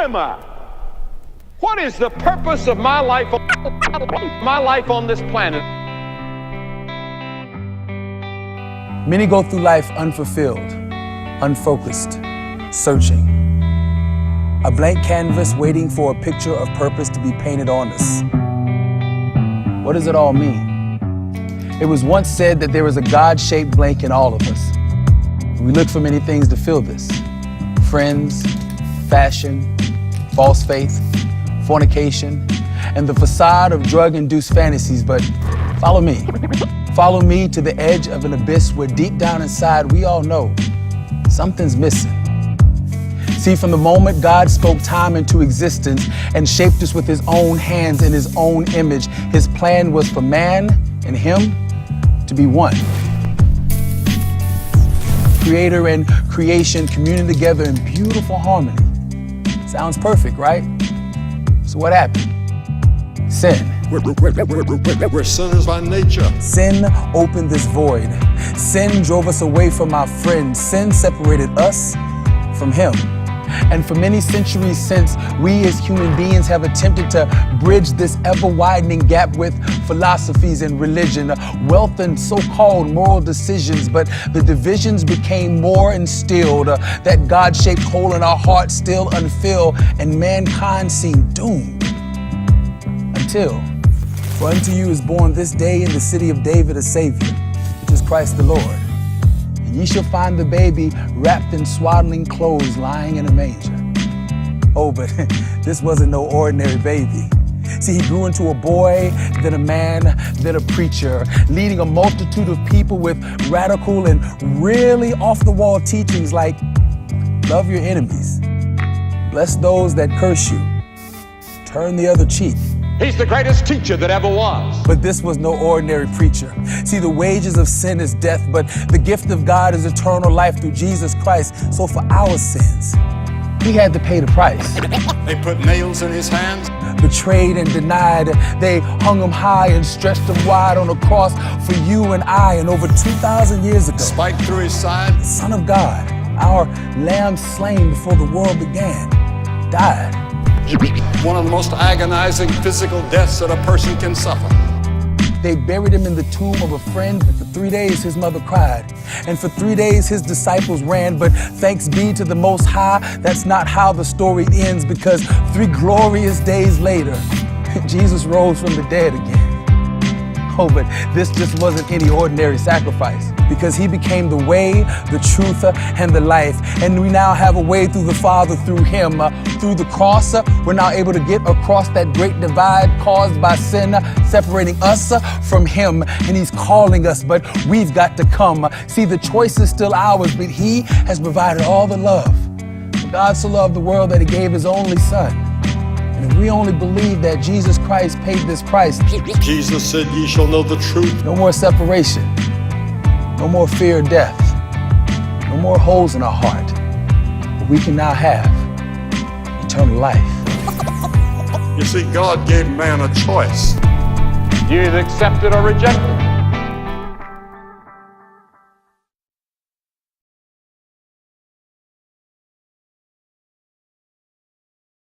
am I? What is the purpose of my life on this planet? Many go through life unfulfilled, unfocused, searching. A blank canvas waiting for a picture of purpose to be painted on us. What does it all mean? It was once said that there is a God-shaped blank in all of us. We look for many things to fill this. Friends, fashion, false faith, fornication, and the facade of drug-induced fantasies. But follow me. Follow me to the edge of an abyss where deep down inside we all know something's missing. See, from the moment God spoke time into existence and shaped us with his own hands in his own image, his plan was for man and him to be one. Creator and creation communing together in beautiful harmony. Sounds perfect, right? So what happened? Sin. We're sinners by nature. Sin opened this void. Sin drove us away from our friends. Sin separated us from him. And for many centuries since, we as human beings have attempted to bridge this ever-widening gap with philosophies and religion, wealth and so-called moral decisions, but the divisions became more instilled, that God-shaped hole in our hearts still unfilled, and mankind seemed doomed. Until, for unto you is born this day in the city of David a Savior, which is Christ the Lord. Ye shall find the baby wrapped in swaddling clothes lying in a manger. Oh, but this wasn't no ordinary baby. See, he grew into a boy, then a man, then a preacher, leading a multitude of people with radical and really off-the-wall teachings like, love your enemies, bless those that curse you, turn the other cheek. He's the greatest teacher that ever was. But this was no ordinary preacher. See, the wages of sin is death, but the gift of God is eternal life through Jesus Christ. So for our sins, he had to pay the price. They put nails in his hands. Betrayed and denied, they hung him high and stretched him wide on a cross for you and I. And over 2,000 years ago, Spiked through his side. the Son of God, our lamb slain before the world began, died. One of the most agonizing physical deaths that a person can suffer. They buried him in the tomb of a friend, but for 3 days his mother cried. And for 3 days his disciples ran, but thanks be to the Most High, that's not how the story ends, because 3 glorious days later, Jesus rose from the dead again. Oh, but this just wasn't any ordinary sacrifice, because he became the way, the truth, and the life. And we now have a way through the Father through him. Through the cross, we're now able to get across that great divide caused by sin, separating us from him. And he's calling us, but we've got to come. See, the choice is still ours, but he has provided all the love. For God so loved the world that he gave his only son. And if we only believe that Jesus Christ paid this price, Jesus said, ye shall know the truth. no more separation, no more fear of death, no more holes in our heart. But we can now have eternal life. You see, God gave man a choice. You either accept it or reject it.